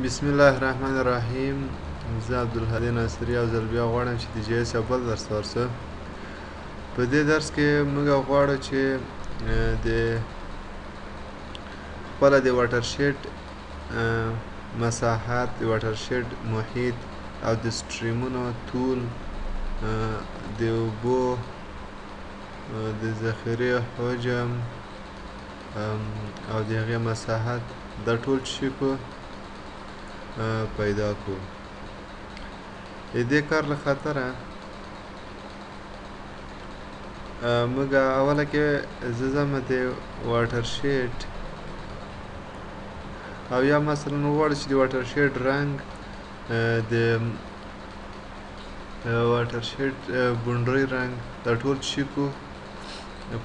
بسم الله الرحمن الرحیم. زه عبدالهادي ناصري یو ځل بیا غواړم چې د جی ایس یو بل درس ورسو. په دې درس کې موږ غواړو چې د خپله د واټرشید مساحت، د واټرشید محیط او د سټریمونو طول، د اوبو د ذخیرې حجم او د هغې مساحت دا ټول شي کو پیدا کو. دې کار له خاطره موږ اوله کې زه ځم د واټرشید او یا مثلا وغواړو چې د واټرشید رنګ د واټرشید بونډرۍ رنګ دا ټول شي کو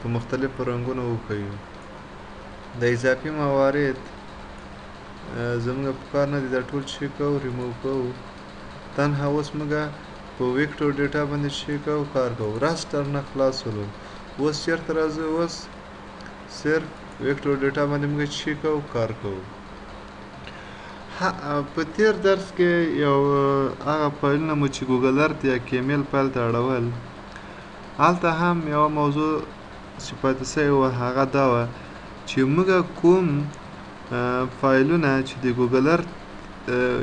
په مختلفو رنګونو وښیو. د اضافي موارد زموږ په کار نه دي، دا ټول شي کوو ریموو کوو. تنها اوس موږ په ویکټور ډیټا باندې شي کوو کار کوو. راستر نه خلاص ولو. اوس چېرته راځو؟ اوس صرف ویکټور ډیټا باندې موږ شي کوو کار کوو. په تیر درس کې یو هغه فایلونه مو چې ګوګل ارت یا کیمیل فایل ته اړول، هلته هم یوه موضوع چې پاتې سوې وه، هغه دا وه چې موږ کوم فایلونه چې د ګوګل ارت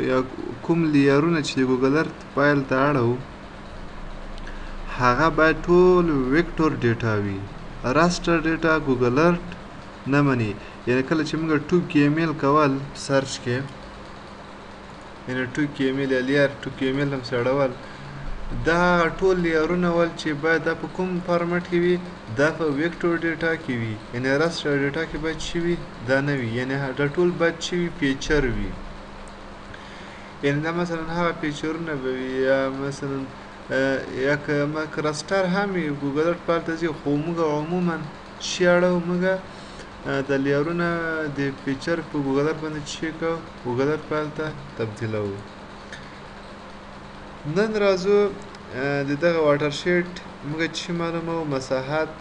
یا کوم لیرونه چې د ګوګل ارت فایل ته اړو هغه باید ټول ویکټور ډیټا وي. راستر ډیټا ګوګل ارت نه مني. یعنې کله چې موږ 2kml کول سرچ کې، یعنې 2kml یا لیر 2kml هم اړول، دا ټول لیرونه ول چې باید دا په کوم فارمټ کې وي، دا په ویکټور ډیټا کې وي. یعنې راستر ډیټا کې باید چې وي دا نه وي، یعنې دا ټول باید چې وي پیچر وي. یعنې دا مثلا هغه پیچرونه به وي، یا مثلا یا که راستر هم وي ګوګل ارت فایل ته ځي، خو موږ عموما چې اړو موږ د لیرونه د پیچر په ګوګل ارت باندې چې کوو ګوګل ارت فایل ته تبدیلوو. نن راځو د دغه واټرشید موږ چې معلوموو مساحت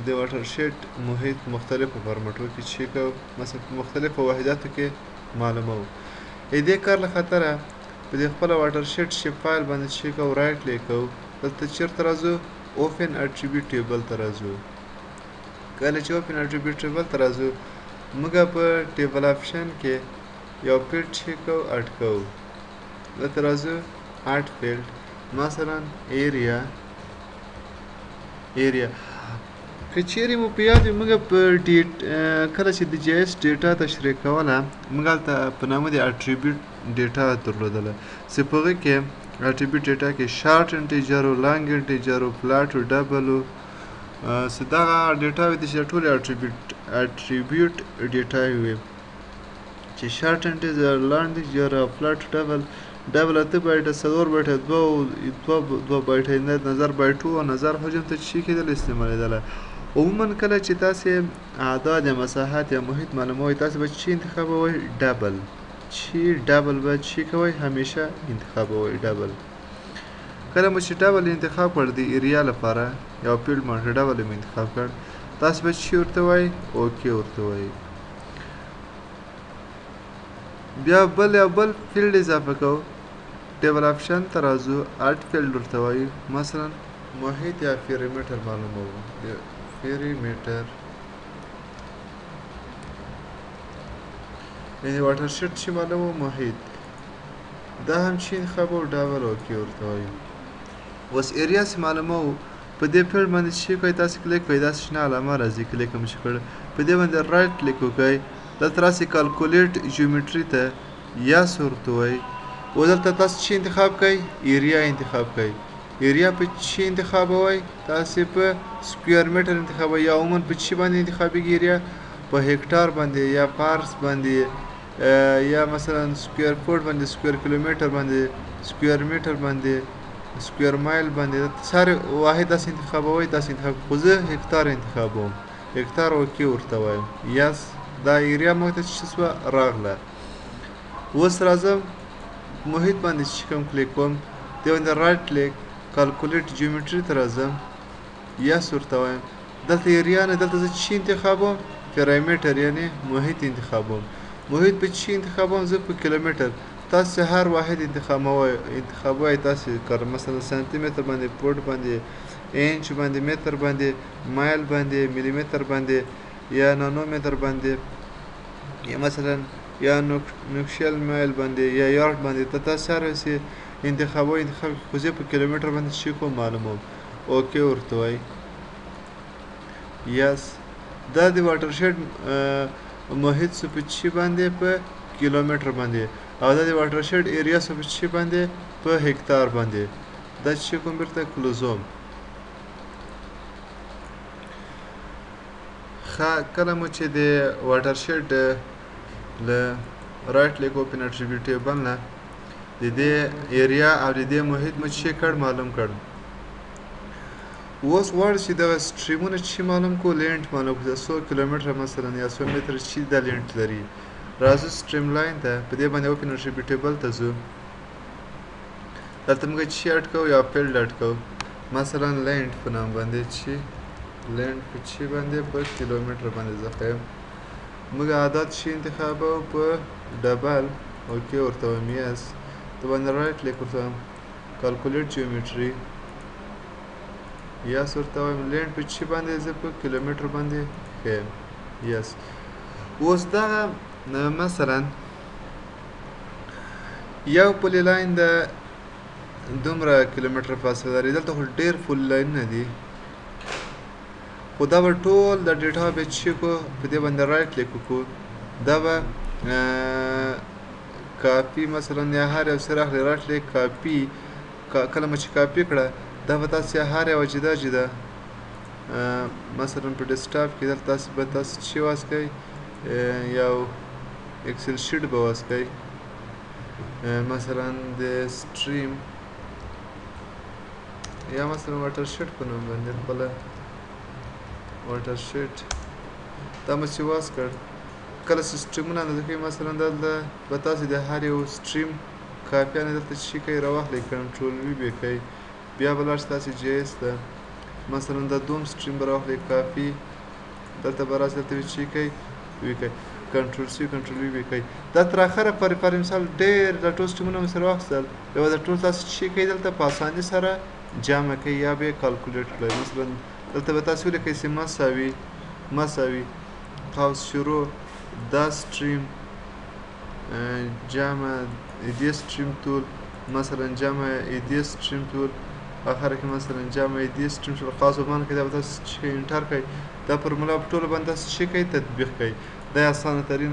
د واټرشید محیط مختلفو فارمټو کې چې کوو، مثلا په مختلفو وحداتو کې معلوموو. دې کار له خاطره په دې خپله واټرشید شیپ فایل باندې چې کوو رایټ کلیک کوو. دلته چېرته راځو؟ اوپن اټریبیوټ ټیبل ته راځو. کله چې اوپن اټریبیوټ ټیبل ته راځو، موږ په ټیبل آپشن کې یو فیلډ چې کوو اډ کوو. دلته راځو اډ فیلډ، مثلا ایریا. که چیرې مو په یاد وي موږ په کله چې د جی ایس ډیټا تشریح کوله، موږ هلته په نامه د اټریبیوټ ډیټا درلودله چې په هغې کې اټریبیوټ ډیټا کې شارټ انټیجر و، لانګ انټیجر و، فلاټ و، ډبل و، چې دغه ډیټاوې دي چې ټولې اټریبیوټ ډیټاوې وي چې شارټ انټیجر، لانګ انټیجر او فلاټ ډبل. ډبل 8 بایټه، 4 بایټه، 2 بایټه نظر بایټو او نظر حجم ته چې کېدل استعمالېدله. عموما کله چې تاسې اعداد یا مساحت یا محیط معلوموئ، تاسې به چې انتخابوئ ډبل. چې ډبل به چې کوئ همیشه انتخابوئ ډبل. کله مو چې ډبل انتخاب کړ د ایریا لپاره یو فیلډ باندې ډبل مو انتخاب کړ، تاسې به چې ورته وایئ اوکې ورته وایئ. بیا بل یو بل فیلډ اضافه کوو. ټیبل آپشن ته راځو، اډ فیلډ ورته وایو. مثلا محیط یا پیریمیټر معلوموو. پیریمیټر یعنې واټرشید چې معلوموو محیط، دا هم چې انتخابوو ډبل اوکې ورته وایو. اوس ایریا چې معلوموو، په دې فیلډ باندې چې کوئ تاسې کلیک کوئ، داسې شنه علامه راځي. کلیک هم چې کړ په دې باندې رایټ کلیک وکړئ. دلته راسئ کالکولیټ جیومټري ته یاس ورته وایئ. او دلته تاسو چې انتخاب کوئ ایریا انتخاب کوئ. ایریا په چې انتخابوئ، تاسې په سکویر میټر انتخابوئ. یا عموما په چې باندې انتخابېږي ایریا؟ په هکټار باندې یا پارس باندې یا مثلا سکویر فوټ باندې، سکویر کیلومیټر باندې، سکویر میټر باندې، سکویر مایل باندې. سارې واحد داسې انتخابوئ، داسې انتخاب. خو زه هکټار انتخابوم. هکټار اوکې ورته وایم. یس دا ایریا موږ ته چې شوه راغله. اوس راځم محیط باندې چې کوم کلیک کوم، دې باندې رایټ کلیک کالکولیټ جیومټري ته راځم، یس ورته وایم. دلته ایریا نه، دلته زه چې انتخابوم پیرامیټر یعنې محیط انتخابوم. محیط په چی انتخابوم زه په کیلومتر تاسو هر واحد انتخابوي تاسو کار مثلا سانتي متر باندې فوټ باندې انچ باندې متر باندې مایل باندې ملي متر باندې یا نانو متر باندې یا مثلا یا نوکشل مایل باندې یا یارد باندې تاسو هر څه انتخاب خو زه په کیلومتر باندې شي کوم معلوموم اوکې ورته وای یس دا د واټر شیډ محیط سو په چی باندې په کیلومتر باندې او دا د واټر شیډ ایریا سو په چی باندې په هکتار باندې دا چې کوم برته کلوزوم کله مو چې د واټر شیډ له رائټ لیک اوپن اټریبیوټیبل نه د دې ایریا او د دې محیط مو چې کړ معلوم کړ اوس غواړو چې دغه سټریمونه چې معلوم کو لینټ معلوم کړو 100 کیلومتره مثلا یا 100 متر چې د لینټ لري راځو سټریم لاین ته په دې باندې اوپن اټریبیوټیبل ته ځو دلته موږ چې اډ کوو یا فیلډ اډ کوو مثلا لینټ په نام باندې چې لینټ په چې باندې په کیلومتر باندې ځخه موږ عادت شي انتخابو په ډبل اوکې ورته میاس ته باندې رائټ لیک ورته کالکولیټ جیومټري یا ورته وایم لینډ په چې باندې زه په کیلومتر باندې ښیم یس اوس دغه مثلا یو پولي لاین د دومره کیلومتر فاصله لري دلته خو ډېر فول لاینونه دي خو دا به ټول د ډیټا بیس چې کو په دې باندې رائټ لیک وکړو دا به کاپي مثلا یا هر یو سره اخلي رائټ لیک کاپي کله مو چې کاپي کړه دا به تاسو هر یو جدا جدا مثلا په ډیسکټاپ کې دلته تاسو به تاسو چې واسکئ یو اکسل شیټ به واسکئ مثلا د سټریم یا مثلا واټر شیټ په نوم باندې خپله واټر شیټ دا مو چې واسکړ کله چې سټریمونه اندازه کوي مثلا دلته به تاسو د هر یو سټریم کاپیانې دلته چې کوئ راواخلئ کنټرول وي به کوئ بیا به لاړ شئ تاسې جی ایس ته مثلا دا دوم سټریم به راواخلئ کافي دلته به راسئ دلته چې کوئ وي کوئ کنټرول سی کنټرول وي کوئ دا تر اخره پر مثال ډېر د ټول سټریمونه مې سره واخیستل یو د ټول تاسو چې کوئ دلته په اسانۍ سره جمع کوئ یا به یې کالکولیټ کړئ مثلا دلته به تاسو ولیکئ چې مساوي قوس شروع دا سټریم جمع دې سټریم ټول مثلا جمع دې سټریم ټول اخر کې مثلا جمع دې سټریم ټول خاص ومن کې دا به تاسو چې انټر کړئ دا فرمولا په ټولو باندې تاسو چې کوئ تطبیق کړئ دا اسانه ترین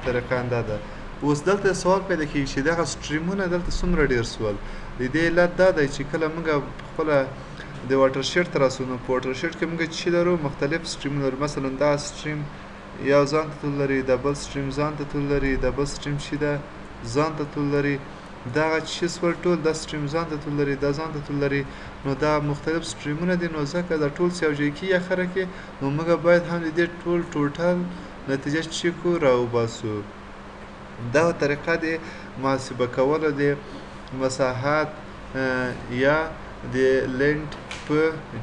طریقه دا ده اوس دلته سوال پیدا کېږي چې دغه سټریمونه دلته څومره ډېر سول د دې علت دا دی چې کله موږ خپله د واټر شیټ ته راسو نو په واټر شیټ کې موږ چې لرو مختلف سټریمونه لرو مثلا دا سټریم یو ځان ته طول لري دا بل سټریم ځان ته طول لري دا بل سټریم چې ده ځان ته طول لري دغه چې سول ټول دا سټریم ځان ته طول لري دا ځان ته طول لري نو دا مختلف سټریمونه دي نو ځکه دا ټول چې یوځای کېږي اخره کې نو موږ باید هم د دې ټول ټوټل نتیجه چې کو راوباسو دا طریقه د محاسبه کولو د مساحت یا د لینډ په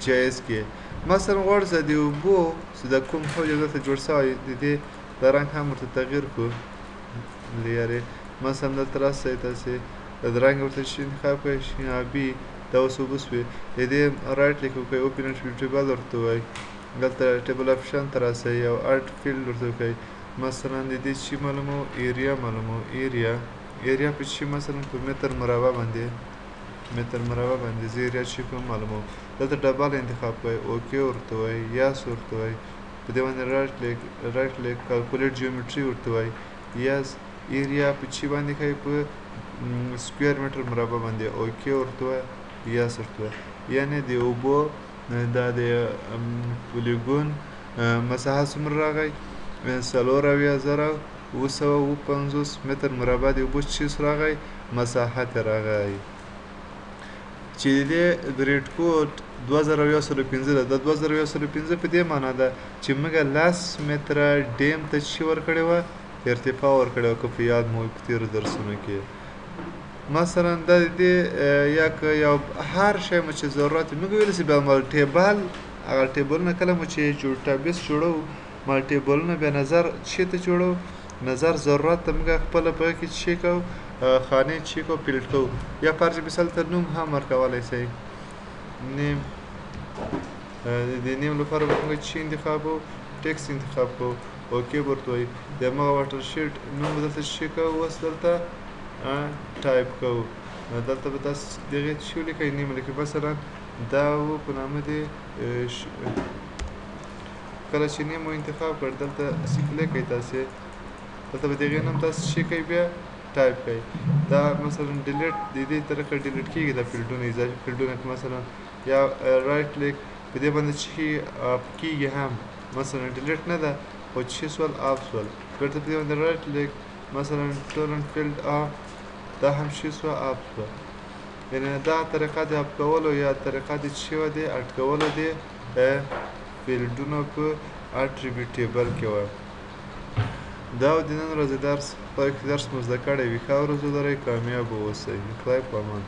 جایز کې مثلا غواړو زه د اوبو چې د کوم حوض دلته جوړ سوی د دې د رنګ هم ورته تغییر کړو لیرې مثلا دلته راسئ تاسې د رنګ ورته چې انتخاب کړئ شین آبي دا اوس اوبه سوې د دې رایټ لیک وکړئ اوپن اټریبیوټیبل ورته ووایئ دلته ټیبل اپشن ته راسئ او اډ فیلډ ورته وکړئ مثلا د دې چې معلومو ایریا ایریا په چې مثلا په متر مربع باندې زه ایریا چې کوم معلوموم دلته ډبل انتخاب کړئ اوکې ورته وایئ یاس ورته وایئ په دې باندې رایټ لیک کالکولیټ جیومټري ورته وایئ یاس ایریا په چې باندې کوئ په سکویر متر مربع باندې اوکې ورته وایئ یاس ورته وایئ یعنې د اوبو دا د پولیګون مساحت څومره راغی 4,750 متر مربع د اوبو چیز راغی مساحت راغی چې د ریډ کوډ 2015 ده د 2015 په دې معنا ده چې موږ 10 متره ډیم ته چې ورکړې وه ارتفاع ورکړې وه که په یاد مو په تېرو درسونو کې مثلا د دې یا که یو هر شی مو چې ضرورت موږ ویل چې بیا مالټیبل هغه ټیبلونه کله مو چې ډیټابیس جوړو مالټیبلونه بیا نظر چې ته جوړو نظر ضرورت ته موږ خپله په هغه کې څه کوو خانې چیک او فیلډ کوو یا فرض مثال ته نوم هم ورکولی شئ نیم د نیم لپاره به موږ چې انتخابو ټکس انتخاب کوو اوکې ورته وایي د همغه واټر شیټ نوم به دلته څه کوو اوس دلته ټایپ کوو دلته به تاسو د هغې څه ولیکئ نیم ولیکئ مثلا دا و په نامه د کله چې نیم مو انتخاب کړ دلته څه کلیکئ تاسې دلته به د هغې نوم تاسو څه کوئ بیا ټایپ کوئ دا مثلا ډیلیټ د دې طریقه ډیلیټ کېږي دا فیلډونه اضافي فیلډونه مثلا یا رایټ کلیک په دې باندې چې کېږي هم مثلا ډیلیټ نه ده خو چې سول اف سول بیرته په دې باندې رایټ کلیک مثلا ټورنټ فیلډ اف دا هم چې سوه اف سوه یعنې دا طریقه د اپ کولو یا طریقه د چې وه د اډ کولو د فیلډونو په اټریبیوټیبل کې وه دا و د نن ورځې درس خدای که درس مو زده کړی وي ښه ورځ ولرئ کامیاب واوسئ خدای په امان